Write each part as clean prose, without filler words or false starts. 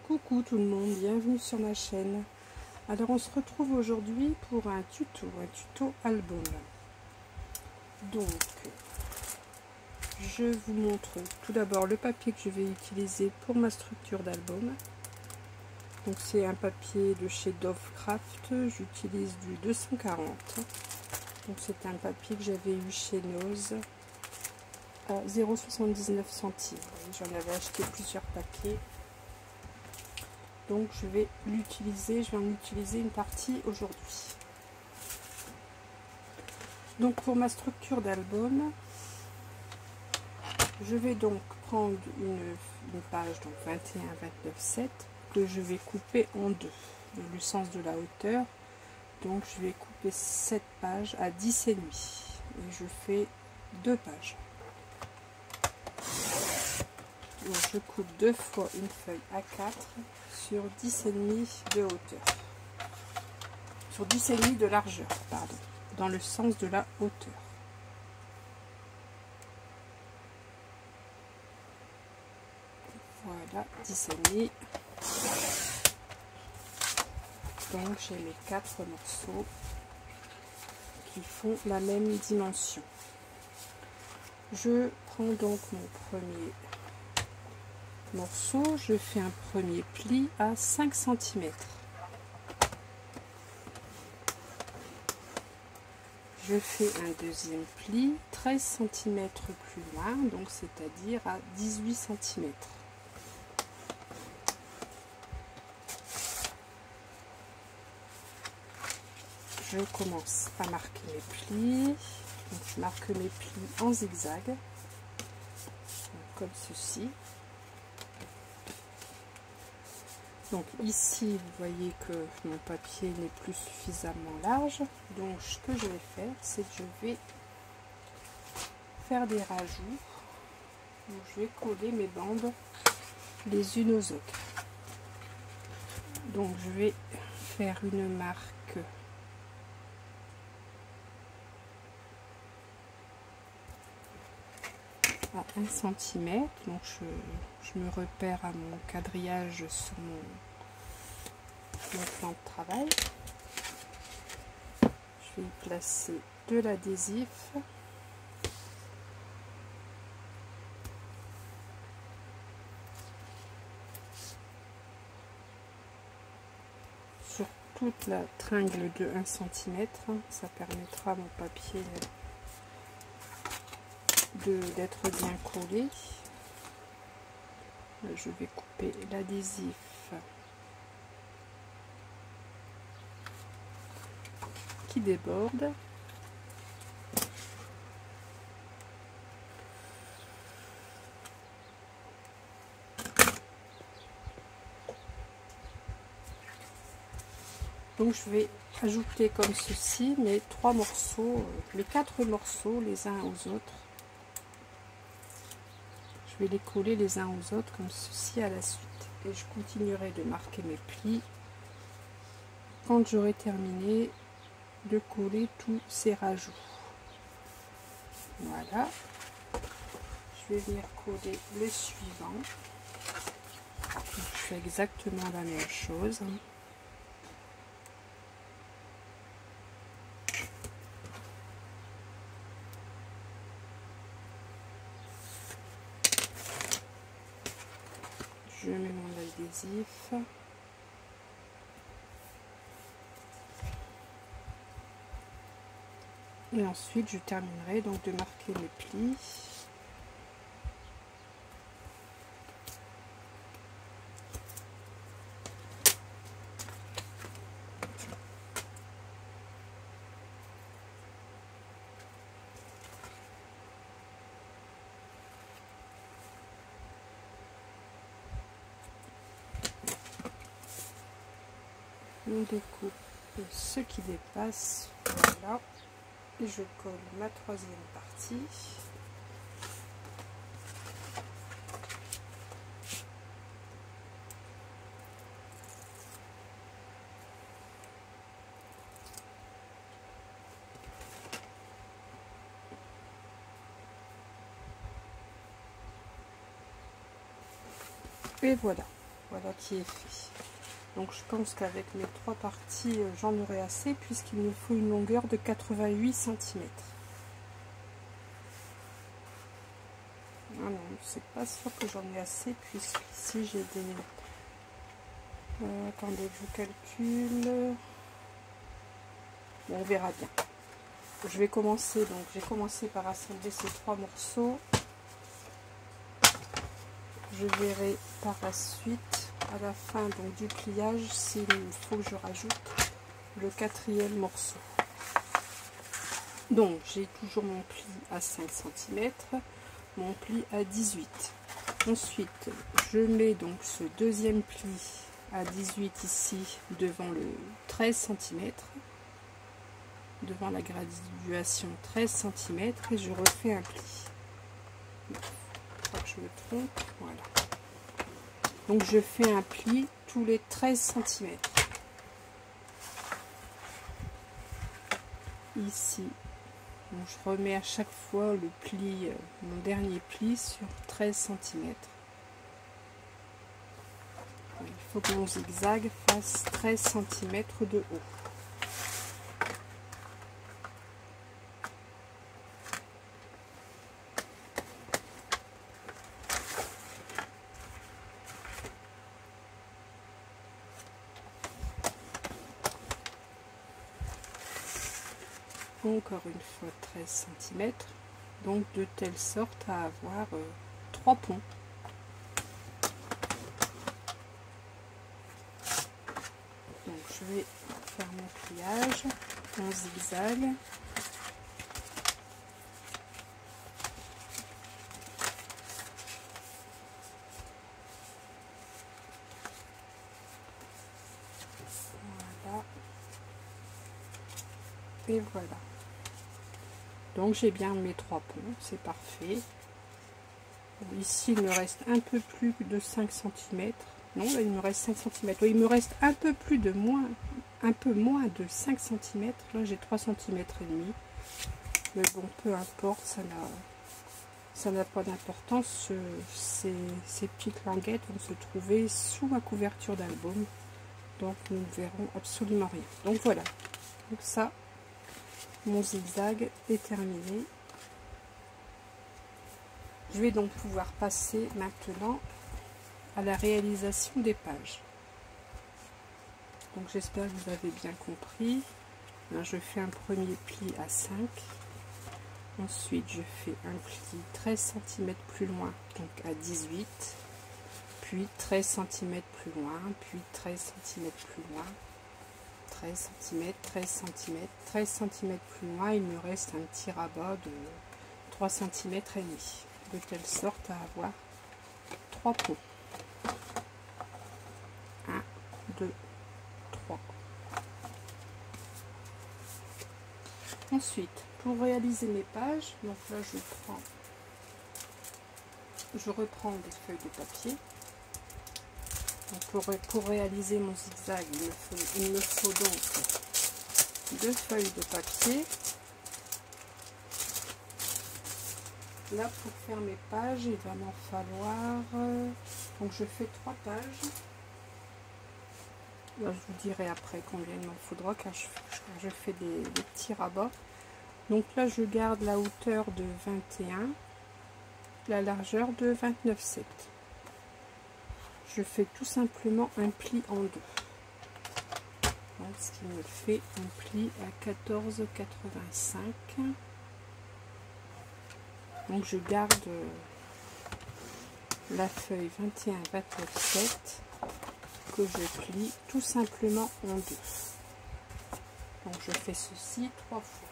Coucou tout le monde, bienvenue sur ma chaîne. Alors on se retrouve aujourd'hui pour un tuto album. Donc je vous montre tout d'abord le papier que je vais utiliser pour ma structure d'album. Donc c'est un papier de chez Dove Craft, j'utilise du 240. Donc c'est un papier que j'avais eu chez Nose à 0,79 centimes. J'en avais acheté plusieurs paquets. Donc je vais en utiliser une partie aujourd'hui. Donc pour ma structure d'album, je vais donc prendre une page, donc 21-29-7, que je vais couper en deux, dans le sens de la hauteur. Donc je vais couper cette page à 10,5 et je fais deux pages. Donc je coupe deux fois une feuille A4 sur 10,5 de hauteur, sur 10,5 de largeur, pardon, dans le sens de la hauteur. Voilà, 10,5. Donc j'ai mes 4 morceaux qui font la même dimension. Je prends donc mon premier morceau, je fais un premier pli à 5 cm. Je fais un deuxième pli 13 cm plus loin, donc c'est-à-dire à 18 cm. Je commence à marquer mes plis. Donc je marque mes plis en zigzag, comme ceci. Donc ici, vous voyez que mon papier n'est plus suffisamment large. Donc ce que je vais faire, c'est que je vais faire des rajouts. Donc, je vais coller mes bandes les unes aux autres. Donc je vais faire une marque à 1 cm. Donc je me repère à mon quadrillage sur mon plan de travail. Je vais y placer de l'adhésif. Sur toute la tringle de 1 cm, ça permettra à mon papier d'être bien collé. Je vais couper l'adhésif qui déborde. Donc je vais ajouter comme ceci mes 3 morceaux, les 4 morceaux les uns aux autres. Je vais les coller les uns aux autres comme ceci à la suite. Et je continuerai de marquer mes plis quand j'aurai terminé de coller tous ces rajouts. Voilà. Je vais venir coller le suivant. Donc, je fais exactement la même chose. Je mets mon adhésif. Et ensuite, je terminerai donc de marquer mes plis. On découpe ce qui dépasse, voilà, et je colle ma troisième partie. Et voilà. Voilà qui est fait. Donc je pense qu'avec mes 3 parties, j'en aurai assez puisqu'il me faut une longueur de 88 cm. Ah non, c'est pas sûr que j'en ai assez puisqu'ici j'ai des... attendez que je calcule. Bon, on verra bien. Je vais commencer, donc j'ai commencé par assembler ces 3 morceaux. Je verrai par la suite, à la fin donc, du pliage, s'il faut que je rajoute le 4e morceau. Donc j'ai toujours mon pli à 5 cm, mon pli à 18. Ensuite, je mets donc ce 2e pli à 18 ici devant le 13 cm, devant la graduation 13 cm, et je refais un pli. Pas que je me trompe, voilà. Donc je fais un pli tous les 13 cm. Ici, donc je remets à chaque fois le pli, mon dernier pli sur 13 cm. Il faut que mon zigzag fasse 13 cm de haut. Encore une fois 13 cm, donc de telle sorte à avoir 3 ponts. Donc je vais faire mon pliage, mon zigzag. Voilà. Et voilà. Donc j'ai bien mes 3 ponts, c'est parfait. Bon, ici il me reste un peu plus de 5 cm. Non, là il me reste 5 cm. Oui, il me reste un peu moins de 5 cm. Là j'ai 3 cm et demi. Mais bon, peu importe, ça n'a pas d'importance. Ces petites languettes vont se trouver sous ma couverture d'album. Donc nous ne verrons absolument rien. Donc voilà. Donc ça, mon zigzag est terminé. Je vais donc pouvoir passer maintenant à la réalisation des pages. Donc j'espère que vous avez bien compris. Là, je fais un premier pli à 5. Ensuite je fais un pli 13 cm plus loin, donc à 18. Puis 13 cm plus loin, puis 13 cm plus loin. 13 cm, 13 cm, 13 cm plus loin, il me reste un petit rabat de 3 cm et demi, de telle sorte à avoir 3 ponts. 1, 2, 3. Ensuite, pour réaliser mes pages, donc là je reprends des feuilles de papier. Donc pour réaliser mon zigzag, il me faut donc 2 feuilles de papier. Là, pour faire mes pages, il va m'en falloir... donc je fais 3 pages. Là, je vous dirai après combien il m'en faudra, car je fais des petits rabats. Donc là, je garde la hauteur de 21, la largeur de 29,7. Je fais tout simplement un pli en 2. Donc, ce qui me fait un pli à 14,85. Donc je garde la feuille 21,29,7 que je plie tout simplement en 2. Donc je fais ceci 3 fois.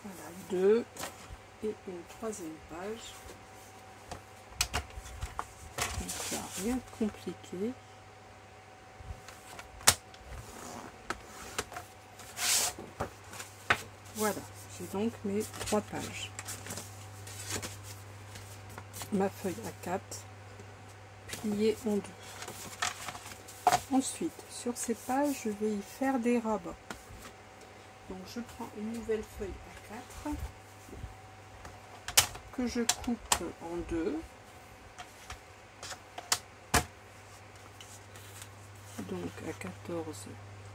Voilà, 2 et une 3e page. Donc là, rien de compliqué. Voilà, j'ai donc mes 3 pages. Ma feuille A4, pliée en 2. Ensuite, sur ces pages, je vais y faire des rabats. Donc je prends une nouvelle feuille A4 que je coupe en deux. Donc à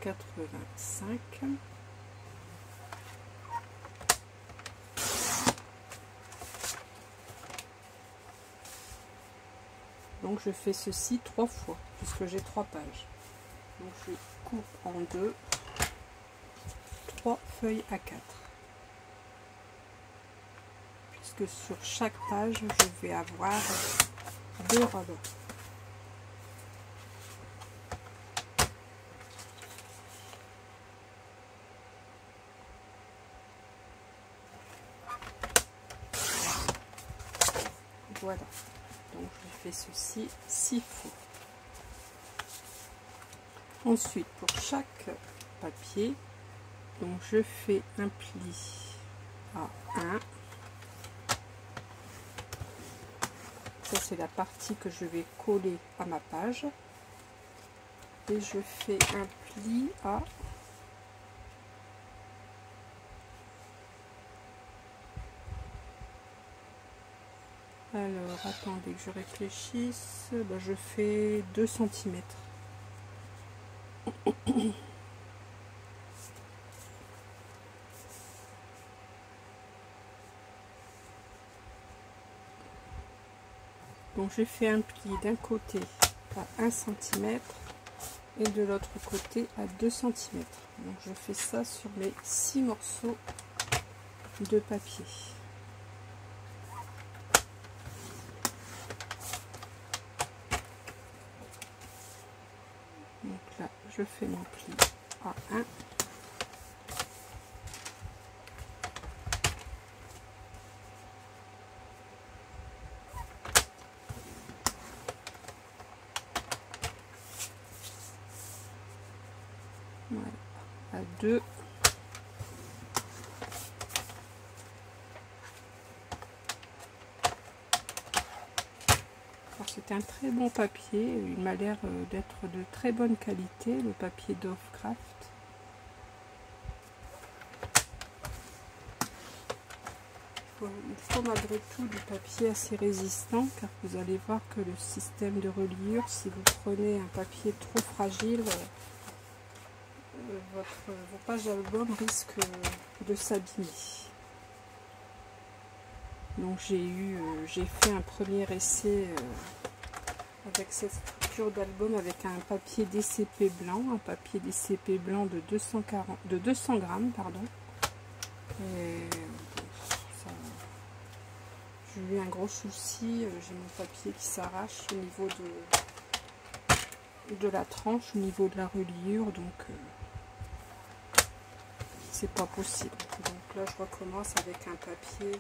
14,85. Donc je fais ceci 3 fois puisque j'ai 3 pages. Donc je coupe en deux 3 feuilles A4. Puisque sur chaque page je vais avoir 2 rabats. Voilà, donc je fais ceci 6 fois. Ensuite, pour chaque papier, donc je fais un pli à 1. Ça c'est la partie que je vais coller à ma page. Et je fais un pli à alors, attendez que je réfléchisse. Ben, je fais 2 cm. Donc, j'ai fait un pli d'un côté à 1 cm et de l'autre côté à 2 cm. Donc, je fais ça sur mes 6 morceaux de papier. Donc là, je fais mon pli à 1. Voilà, à 2. C'est un très bon papier, il m'a l'air d'être de très bonne qualité, le papier Dove Craft. Il faut malgré tout du papier assez résistant, car vous allez voir que le système de reliure, si vous prenez un papier trop fragile, vos pages album risquent de s'abîmer. Donc j'ai fait un premier essai avec cette structure d'album avec un papier DCP blanc, de 200 grammes, pardon. Et j'ai eu un gros souci, j'ai mon papier qui s'arrache au niveau de la tranche, au niveau de la reliure, donc c'est pas possible. Donc là je recommence avec un papier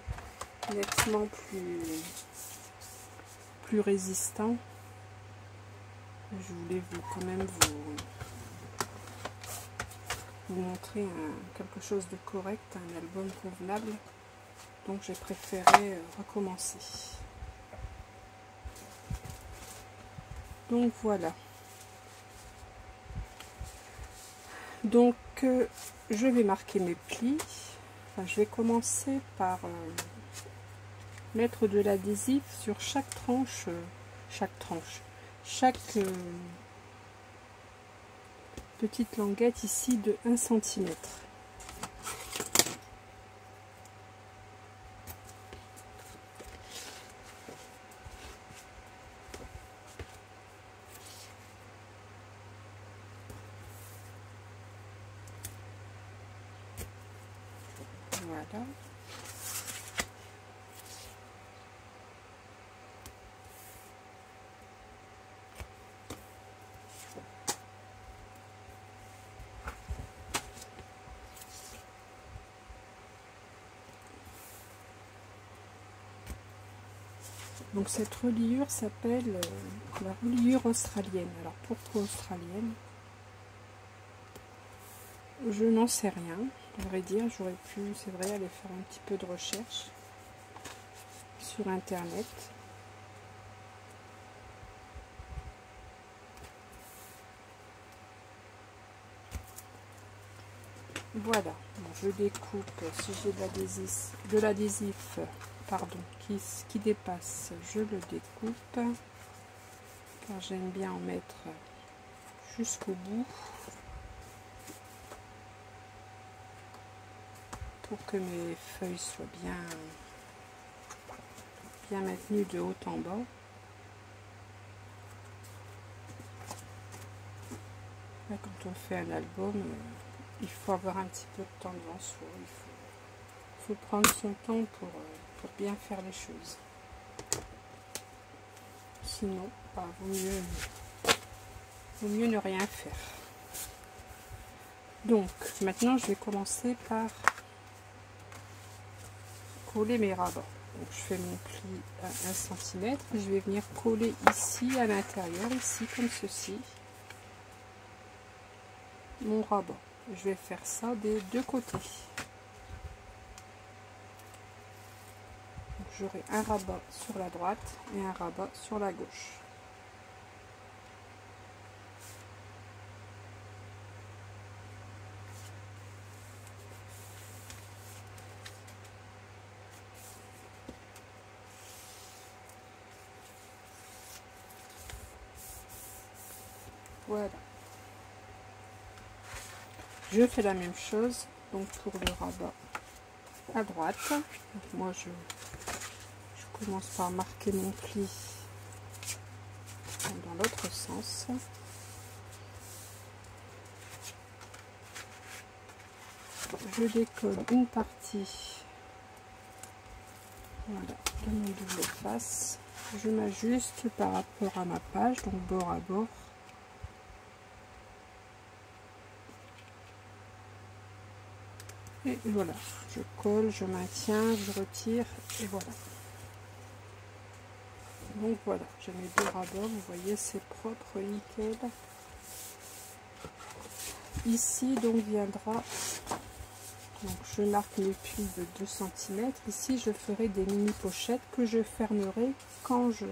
nettement plus résistant. Je voulais quand même vous montrer quelque chose de correct, un album convenable. Donc j'ai préféré recommencer. Donc voilà. Donc je vais marquer mes plis. Enfin, je vais commencer par mettre de l'adhésif sur chaque petite languette ici de 1 cm. Voilà. Donc cette reliure s'appelle la reliure australienne. Alors pourquoi australienne? Je n'en sais rien. À vrai dire, j'aurais pu, c'est vrai, aller faire un petit peu de recherche sur internet. Voilà, bon, je découpe. Si j'ai de l'adhésif pardon, qui dépasse, je le découpe, car j'aime bien en mettre jusqu'au bout pour que mes feuilles soient bien maintenues de haut en bas. Là, quand on fait un album, il faut avoir un petit peu de temps devant soi. Il faut prendre son temps pour bien faire les choses. Sinon, bah, vaut mieux ne rien faire. Donc, maintenant, je vais commencer par coller mes rabats. Donc, je fais mon pli à 1 cm. Je vais venir coller ici, à l'intérieur, ici, comme ceci, mon rabat. Je vais faire ça des deux côtés. J'aurai un rabat sur la droite et un rabat sur la gauche. Voilà. Je fais la même chose donc pour le rabat à droite. Donc moi je commence par marquer mon pli dans l'autre sens. Je décolle une partie, voilà, de mon double face. Je m'ajuste par rapport à ma page, donc bord à bord. Et voilà, je colle, je maintiens, je retire et voilà. Donc voilà, j'ai mes deux rabats, vous voyez, c'est propre, nickel. Ici donc viendra, donc je marque mes plis de 2 cm. Ici je ferai des mini pochettes que je fermerai quand je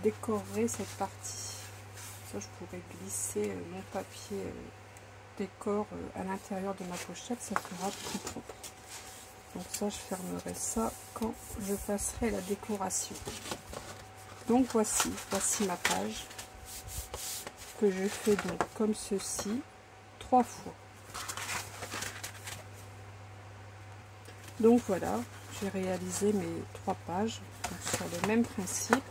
décorerai cette partie. Ça, je pourrais glisser mon papier décor à l'intérieur de ma pochette, ça fera plus propre. Donc ça, je fermerai ça quand je passerai la décoration. Donc voici ma page que je fais donc comme ceci 3 fois. Donc voilà, j'ai réalisé mes 3 pages sur le même principe.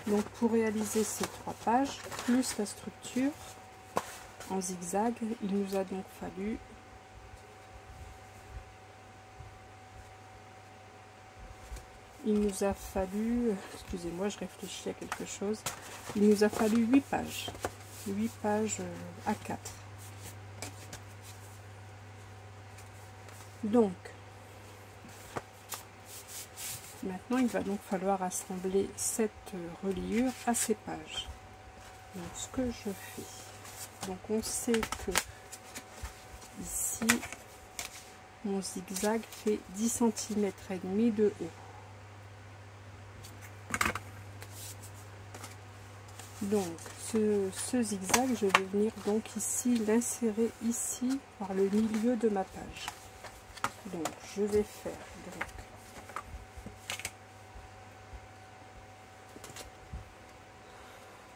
Donc pour réaliser ces 3 pages plus la structure en zigzag, il nous a donc fallu excusez-moi, je réfléchis à quelque chose, il nous a fallu 8 pages à 4. Donc maintenant il va donc falloir assembler cette reliure à ces pages. Donc ce que je fais, donc on sait que ici mon zigzag fait 10 cm et demi de haut. Donc ce zigzag, je vais venir donc ici l'insérer ici par le milieu de ma page. Donc je vais faire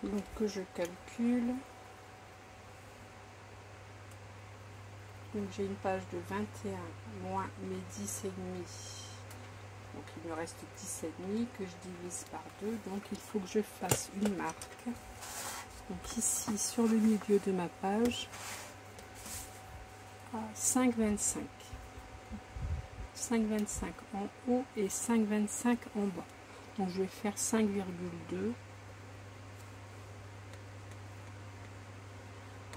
donc que je calcule. Donc j'ai une page de 21 moins mes 10 et demi. Donc il me reste 10 et demi que je divise par 2. Donc il faut que je fasse une marque. Donc ici sur le milieu de ma page à 5,25. 5,25 en haut et 5,25 en bas. Donc je vais faire 5,2.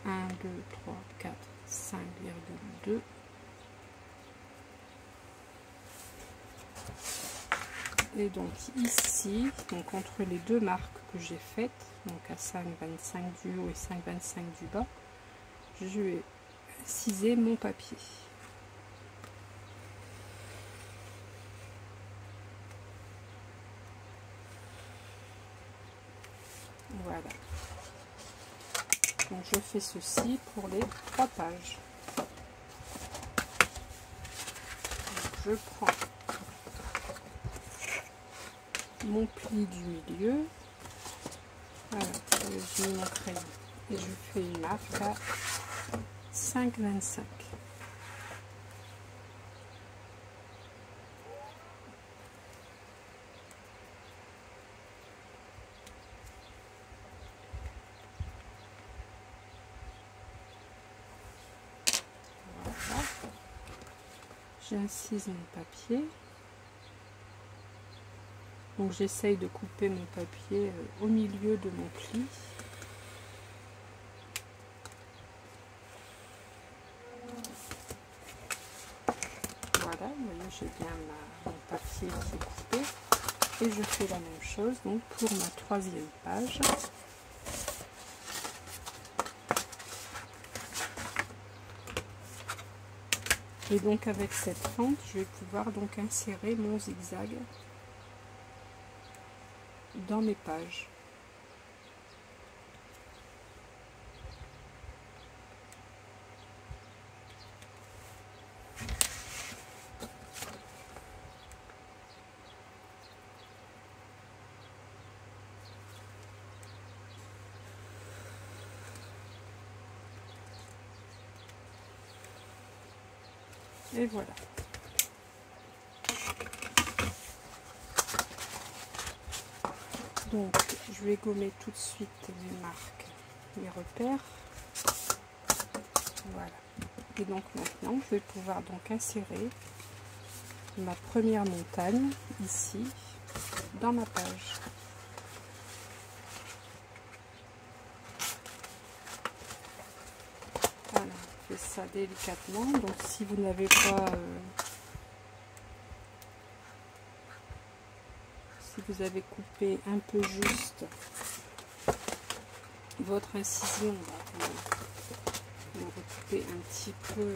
1, 2, 3, 4, 5,2. Et donc ici, donc entre les deux marques que j'ai faites, donc à 5,25 du haut et 5,25 du bas, je vais ciser mon papier. Voilà. Donc je fais ceci pour les 3 pages. Donc, je prends mon pli du milieu, voilà, j'ai mis mon crayon et je fais une marque à 5,25. Voilà. J'incise mon papier. Donc j'essaye de couper mon papier au milieu de mon pli. Voilà, vous voyez, j'ai bien mon papier qui est coupé. Et je fais la même chose donc pour ma 3e page. Et donc avec cette fente, je vais pouvoir donc insérer mon zigzag dans mes pages. Et voilà. Donc je vais gommer tout de suite mes marques, mes repères. Voilà. Et donc maintenant je vais pouvoir donc insérer ma première montagne ici dans ma page. Voilà, je fais ça délicatement. Donc si vous n'avez pas si vous avez coupé un peu juste votre incision, vous recoupez un petit peu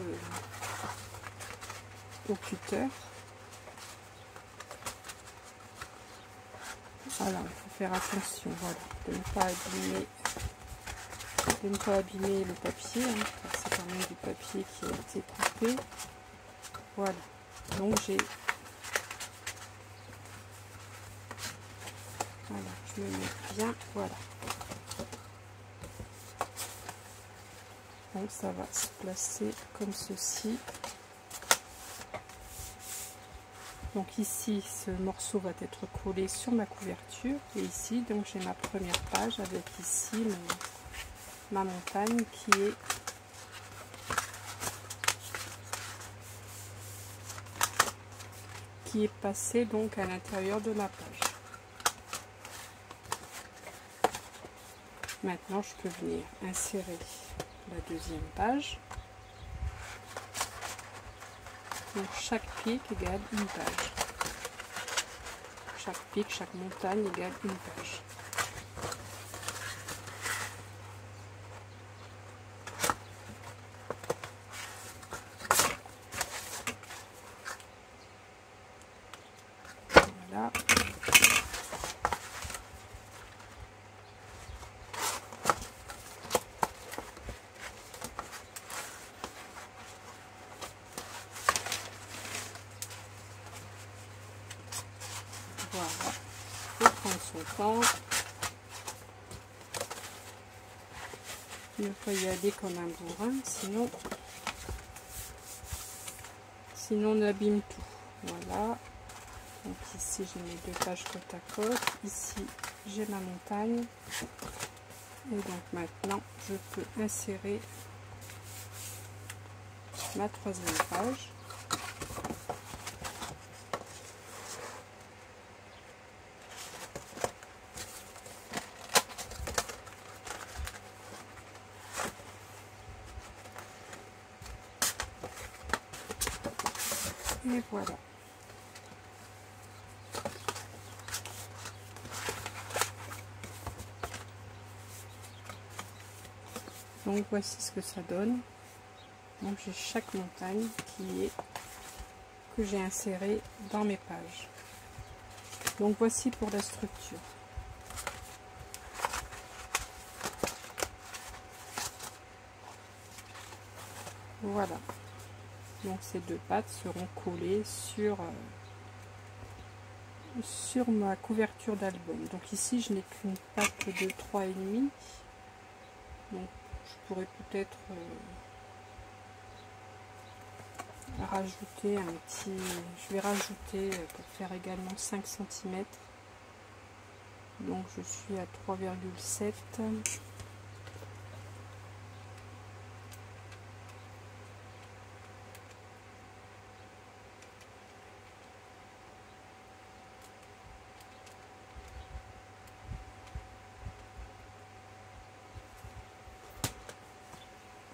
au cutter. Voilà, il faut faire attention, voilà, de ne pas abîmer le papier, hein, car c'est quand même du papier qui a été coupé. Voilà, donc j'ai, voilà, je me mets bien, voilà. Donc ça va se placer comme ceci. Donc ici, ce morceau va être collé sur ma couverture. Et ici, donc j'ai ma première page avec ici ma montagne qui est passée donc à l'intérieur de ma page. Maintenant, je peux venir insérer la 2e page. Donc chaque pic égale une page. Chaque pic, chaque montagne égale une page. Voilà. Voilà, il faut prendre son temps, ne pas y aller comme un bourrin, sinon on abîme tout. Voilà, donc ici j'ai mes 2 pages côte à côte, ici j'ai ma montagne, et donc maintenant je peux insérer ma 3e page. Et voilà. Donc voici ce que ça donne. Donc j'ai chaque montagne que j'ai insérée dans mes pages. Donc voici pour la structure. Voilà, donc ces deux pattes seront collées sur ma couverture d'album. Donc ici je n'ai qu'une patte de 3,5, donc je pourrais peut-être rajouter un petit, je vais rajouter pour faire également 5 cm, donc je suis à 3,7.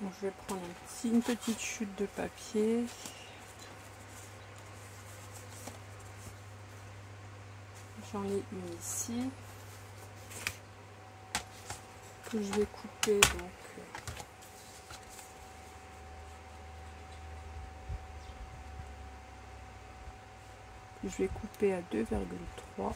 Donc je vais prendre une petite chute de papier. J'en ai une ici que je vais couper donc je vais couper à 2,3.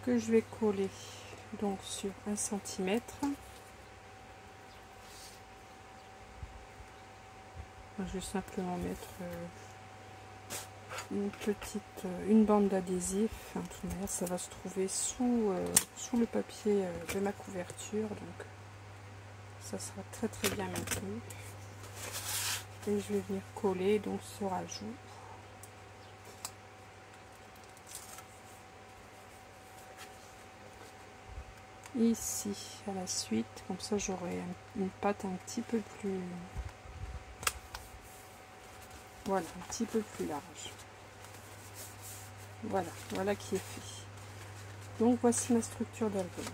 Que je vais coller donc sur 1 cm. Je vais simplement mettre une bande d'adhésif. De toute manière, ça va se trouver sous le papier de ma couverture, donc ça sera très très bien maintenu. Et je vais venir coller donc ce rajout. Ici à la suite, comme ça j'aurai une pâte un petit peu plus, voilà, un petit peu plus large. Voilà qui est fait. Donc voici ma structure d'album.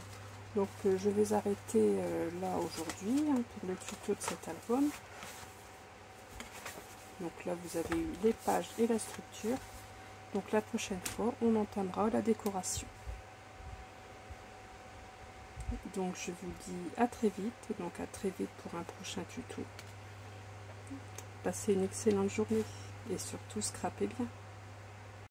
Donc je vais arrêter là aujourd'hui pour le tuto de cet album. Donc là vous avez eu les pages et la structure. Donc la prochaine fois on entamera la décoration. Donc je vous dis à très vite, donc à très vite pour un prochain tuto. Passez une excellente journée et surtout scrapez bien.